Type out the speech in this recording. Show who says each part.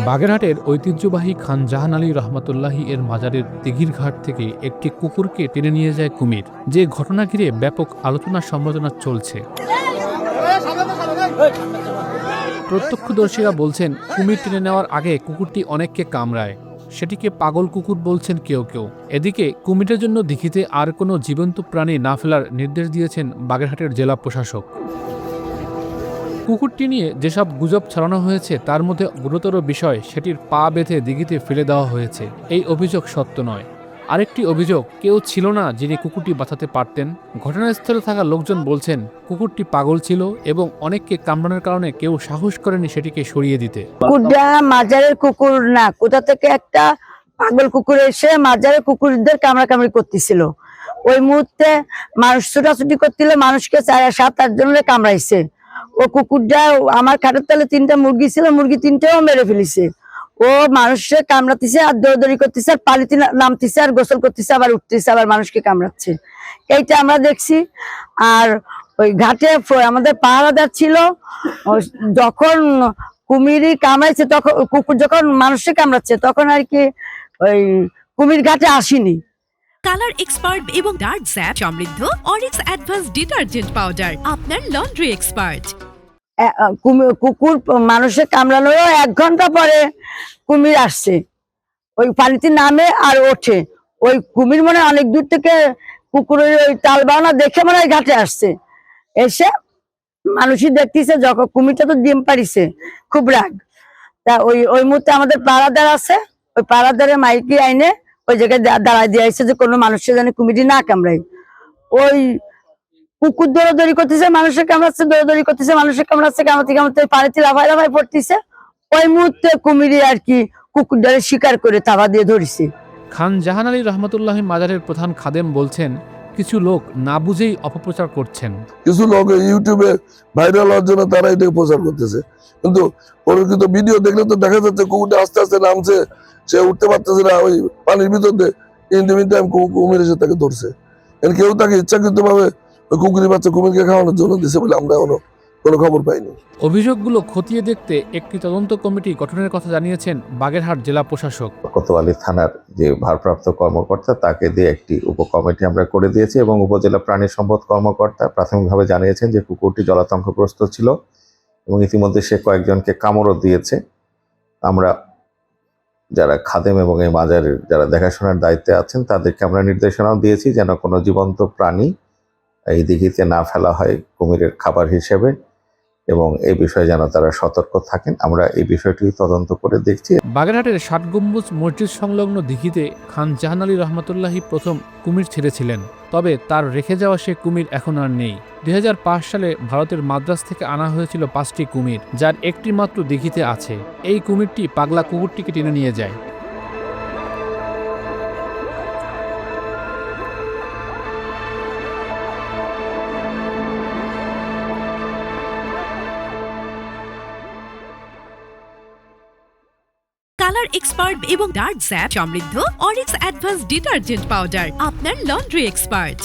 Speaker 1: বাগেরহাটের ঐতিহ্যবাহী খান জাহান আলী রহমতুল্লাহি এর মাজারের দিঘির ঘাট থেকে একটি কুকুরকে টেনে নিয়ে যায় কুমির, যে ঘটনা ঘিরে ব্যাপক আলোচনা সমালোচনা চলছে। প্রত্যক্ষদর্শীরা বলছেন, কুমির টেনে নেওয়ার আগে কুকুরটি অনেককে কামড়ায়, সেটিকে পাগল কুকুর বলছেন কেউ কেউ। এদিকে কুমিরের জন্য দিঘিতে আর কোনো জীবন্ত প্রাণী না ফেলার নির্দেশ দিয়েছেন বাগেরহাটের জেলা প্রশাসক। কুকুরটি নিয়ে যেসব গুজব ছড়ানো হয়েছে তার মধ্যে গুরুতর বিষয় সেটির পা বেঁধে দিঘিতে ফেলে দেওয়া হয়েছে। এই অভিযোগ সত্য নয়। আরেকটি অভিযোগ, কেউ ছিল না যিনি কুকুরটি বাঁচাতে পারতেন। ঘটনাস্থলে থাকা লোকজন বলছেন, কুকুরটি পাগল ছিল এবং অনেককে কামড়ানোর কারণে কেউ সাহস করেনি সেটিকে সরিয়ে দিতে।
Speaker 2: কুকুরটা মাজারের কুকুর না, কোথা থেকে একটা পাগল কুকুর এসে মাজারের কুকুরদের কামড়াকামড়ি করতেছিল। ওই মুহূর্তে মানুষ ছুটাছুটি করছিল, মানুষকে 7-8 জনের কামড়াইছে। ও কুকুরটা আমার খাটের তলে 3টা মুরগি ছিল, মুরগি 3টাও মেরে ফেলিছে। ও মানুষকে কামড়াতেছে আর দৌড়দৌড়ি করতেছে আর পানিতে নামতেছে আর গোসল করতেছে, আবার উঠতেছে, আবার মানুষকে কামড়াচ্ছে। এইটা আমরা দেখছি। আর ওই ঘাটে আমাদের পাহারাদার ছিল, যখন কুমিরই কামড়াইছে তখন কুকুর যখন মানুষকে কামড়াচ্ছে তখন আর কি ওই কুমির ঘাটে আসেনি।
Speaker 3: কালার এক্সপার্ট এবং ডার্ক স্যাপ সমৃদ্ধ অরিক্স অ্যাডভান্স ডিটারজেন্ট পাউডার আপনার লন্ড্রি এক্সপার্ট।
Speaker 2: কুকুর মানুষের কামড়ানোর 1 ঘন্টা পরে কুমির আসছে, ওই পানিতে নামে আর ওঠে। ওই কুমির মনে অনেক দূর থেকে কুকুরের ওই তালবানা দেখে মনে হয় ঘাটে আসছে। এসে মানুষই দেখতেছে, যখন কুমিরটা তো ডিম পারিছে, খুব রাগ। তা ওই মুহূর্তে আমাদের পাড়াদার আছে, ওই পাড়াদারের মাইকি আইনে ওই জায়গায় দাঁড়ায় দিয়ে আসছে যে কোনো মানুষের যেন কুমিরটি না কামড়ায়। ওই কুকুর দৌড়াদৌড়ি করতেছে, মানুষের কামড়াচ্ছে, দৌড়াদৌড়ি করতেছে, মানুষের কামড়াচ্ছে, কামড়াতে কামড়াতে পানিতে লাফায় পড়তেছে। ওই মুহূর্তে কুমিরই আর কি কুকুরটারে শিকার করে থাবা দিয়ে ধরেছে।
Speaker 1: খান জাহান আলী রহমতুল্লাহি মাজারের প্রধান খাদেম বলছেন, কিছু লোক না বুঝেই অপপ্রচার করছেন।
Speaker 4: কিছু লোক ইউটিউবে ভাইরাল হওয়ার জন্য তারা এটাকে প্রচার করতেছে, কিন্তু প্রকৃত ভিডিও দেখলে তো দেখা যাচ্ছে কুকুরটা আস্তে আস্তে নামছে, সে উঠতে পারতেছে না, ওই পানির ভিতর দিয়ে কুমির এসে তাকে ধরছে। কেউ তাকে ইচ্ছাকৃত ভাবে ওই কুকুরের বাচ্চা কুমিরকে খাওয়ানোর জন্য দিছে বলে আমরা এখনো কোনো খবর পাইনি।
Speaker 1: অভিযোগগুলো খতিয়ে দেখতে একটি তদন্ত কমিটি গঠনের কথা জানিয়েছেন বাগেরহাট জেলা প্রশাসক।
Speaker 5: কোতোয়ালি থানার যে ভারপ্রাপ্ত কর্মকর্তা তাকে দিয়ে একটি উপকমিটি আমরা করে দিয়েছি এবং উপজেলা প্রাণী সম্পদ কর্মকর্তা প্রাথমিকভাবে জানিয়েছেন যে কুকুরটি জলাতঙ্কগ্রস্ত ছিল এবং ইতিমধ্যে সে কয়েকজনকে কামড়ও দিয়েছে। আমরা যারা খাদেম এবং এই মাজারের যারা দেখাশোনার দায়িত্বে আছেন তাদেরকে আমরা নির্দেশনাও দিয়েছি যেন কোনো জীবন্ত প্রাণী এই দিঘিতে না ফেলা হয় কুমিরের খাবার হিসেবে, এবং এই বিষয়ে যেন তারা সতর্ক থাকেন। আমরা এই বিষয়টি তদন্ত করে দেখছি।
Speaker 1: বাগেরহাটের 60 গম্বুজ মসজিদ সংলগ্ন দিঘিতে খান জাহান আলী রহমতুল্লাহি প্রথম কুমির ছেড়েছিলেন, তবে তার রেখে যাওয়া সে কুমির এখন আর নেই। 2005 সালে ভারতের মাদ্রাজ থেকে আনা হয়েছিল 5টি কুমির, যার একটি মাত্র দিঘিতে আছে। এই কুমিরটি পাগলা কুকুরটিকে টেনে নিয়ে যায়।
Speaker 3: কালার এক্সপার্ট এবং ডার্ক স্যাপ সমৃদ্ধ অরিক্স অ্যাডভান্স ডিটারজেন্ট পাউডার আপনার লন্ড্রি এক্সপার্ট।